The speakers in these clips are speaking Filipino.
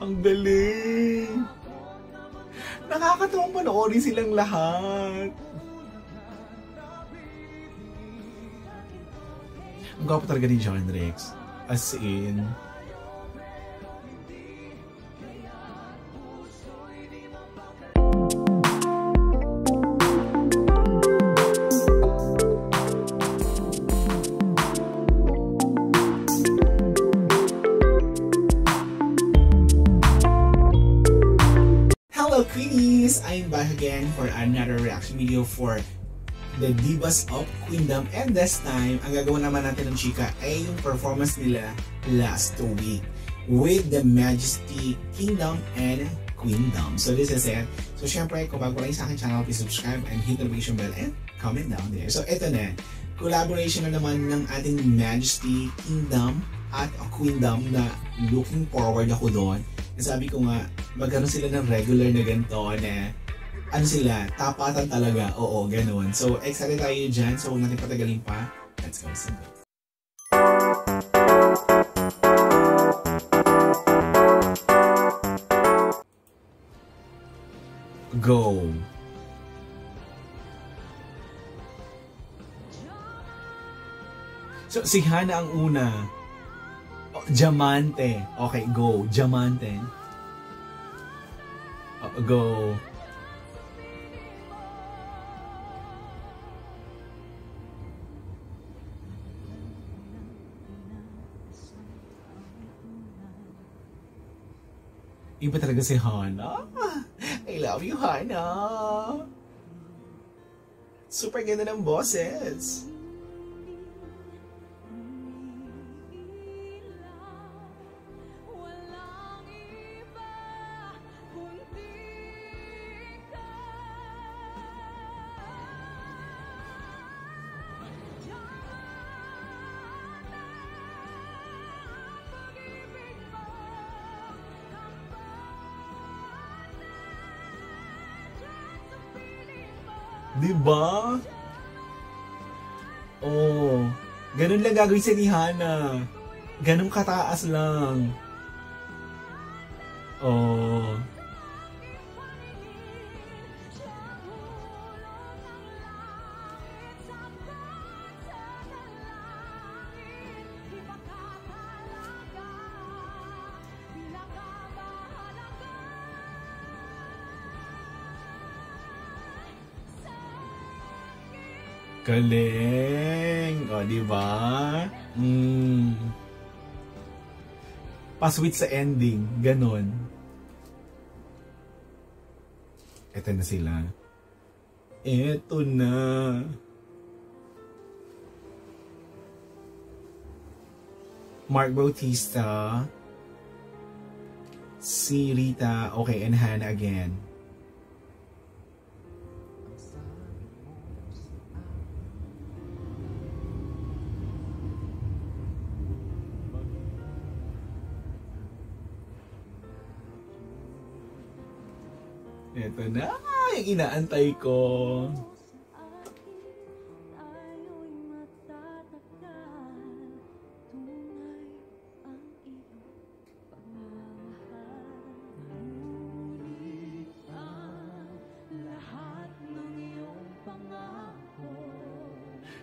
Ang galing! Nakakatawang panoorin silang lahat. Ang gwapo talaga ni John Rex. As in... Hello Queenies! I'm back again for another reaction video for the Divas of Queendom, and this time, ang gagawin naman natin ng chika ay yung performance nila last week with the Majesty Kingdom and Queendom. So this is it. So syempre, kung bago lang sa aking channel, please subscribe and hit the notification bell and comment down there. So ito na, collaboration na naman ng ating Majesty Kingdom at Queendom na looking forward ako doon. Sabi ko nga, magkaroon sila ng regular na ganito na ano sila, tapatan talaga, oo, ganoon. So, excited tayo dyan. So, huwag natin patagalin pa. Let's go. Go! So, si Hana ang una. Diamante. Okay, go. Diamante. Go. Iba talaga si Hana. I love you, Hana. Super ganda ng boses. Diba? Oh, ganun lang gagawin sa ni Hana. Ganun kataas lang. Oh. Galing! O, diba? Pa-sweet sa ending. Ganon. Eto na sila. Eto na. Mark Bautista. Si Rita. Okay, and Hana again. Ito na yung inaantay ko.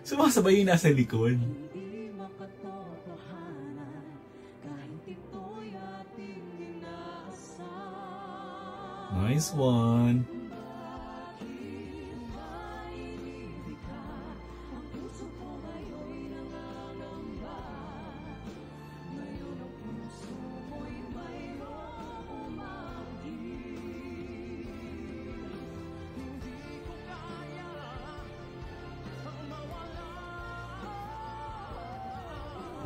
Sumasabay yung nasa likod. Nice one.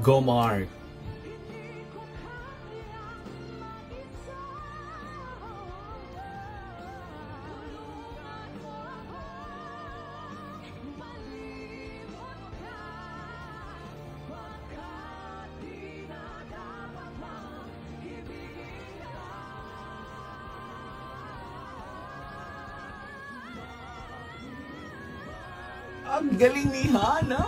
Go Mark. Ang galing ni Hana!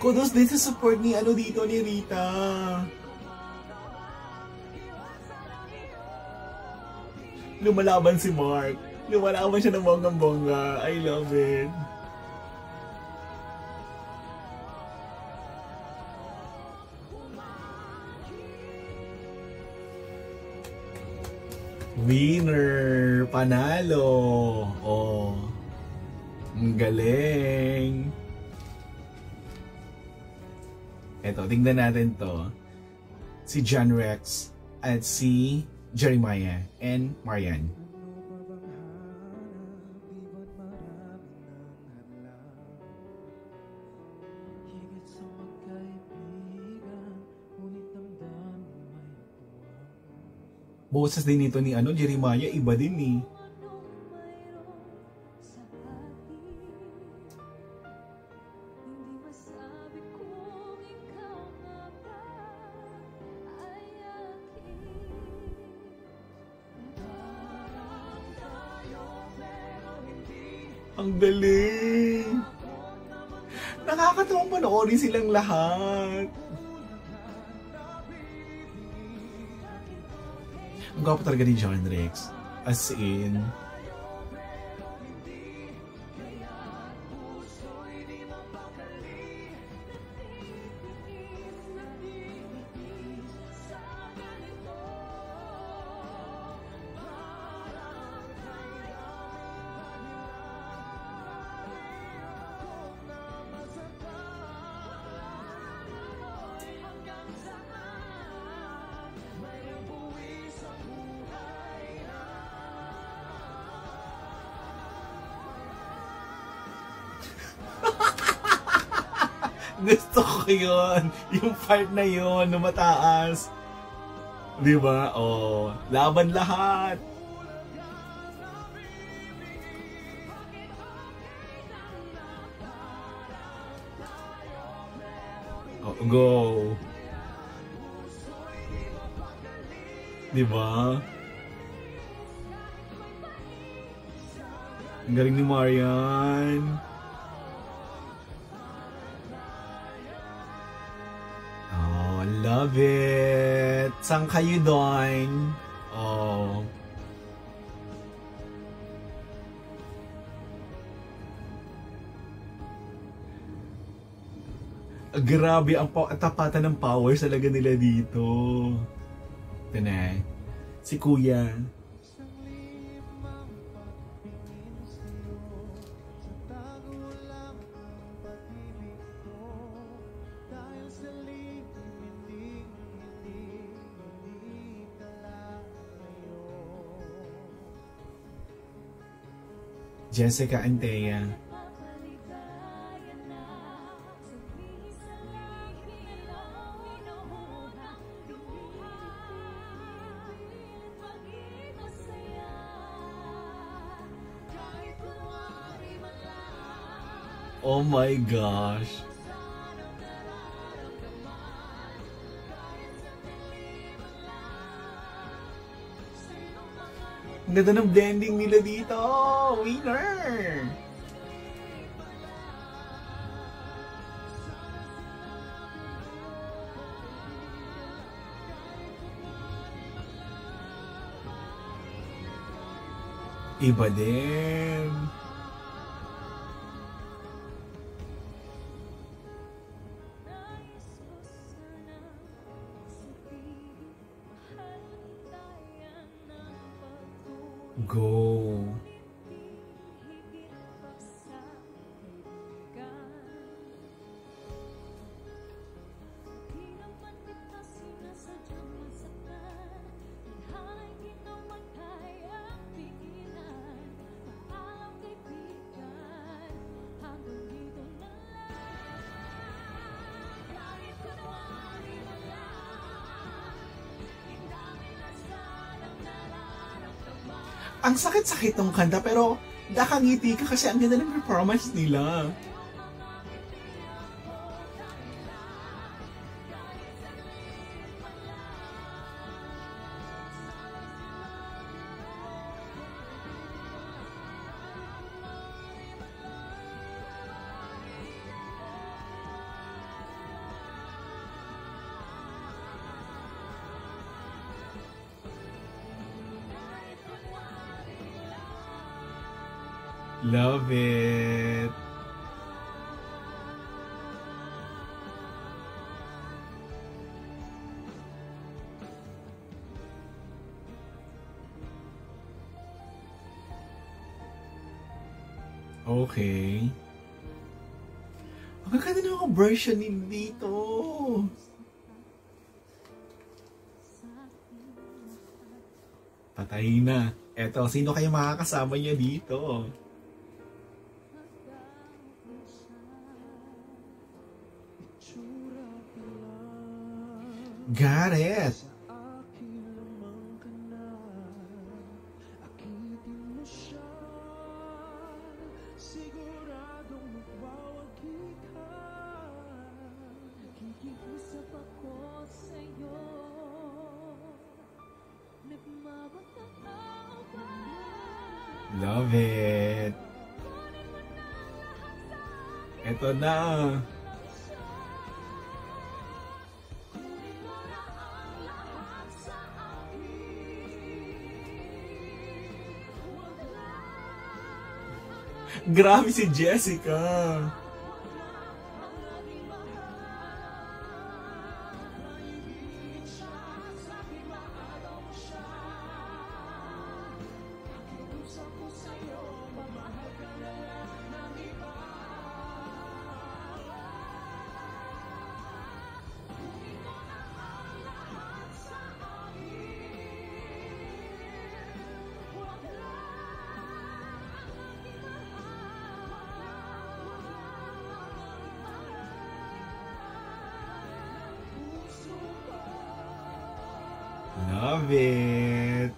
Kudos din sa support ni ano dito ni Rita. Lumalaban si Mark. Lumalaban siya ng bonggang-bongga. I love it. Winner! Panalo! Oh. Ang galing! Eto, tingnan natin to. Si John Rex at si Jeremiah and Marian. Boses din nito ni Jeremiah, iba din eh. Ang galing! Nakakatawang panoorin silang lahat. Ang gwapo talaga ni John Rex. As in... Gusto ko yun. Yung part na yun, na mataas. Diba? Oh, laban lahat. Oh, go. Diba? Ang galing ni Marian. Love it! Saan kayo doon? Oh. Grabe ang tapatan ng powers talaga nila dito. Ito na. Si Kuya. Jessica Antea. Oh my gosh. Ang ganda ng blending nila dito. Winner! Iba din. Go. Ang sakit-sakit ng kanta pero nakangiti ka kasi ang ganda ng performance nila. Love it! Okay. Ang ganda na ako version din dito. Patay na. Eto, sino kayo makakasama niya dito? Got it! Love it! Eto na! Grabe si Jessica! Love it!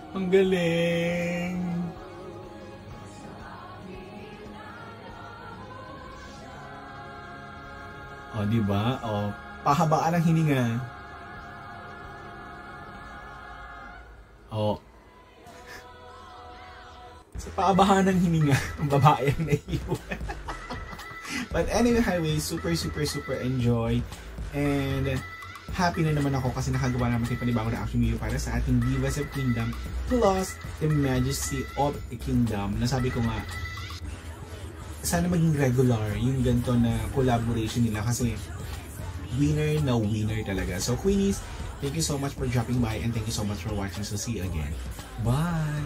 Ang galing! O, diba? O, pahabaan ang hininga. O. Sa paabahan ng hininga, ang babae ang naiiwan. But anyway, highway, super enjoy. And happy na naman ako kasi nakagawa naman tayo panibagong reaction video para sa ating Divas of Queendom plus The Majesty of the Kingdom. Nasabi ko nga, sana maging regular yung ganito na collaboration nila kasi winner na winner talaga. So Queenies, thank you so much for dropping by and thank you so much for watching. So see you again. Bye!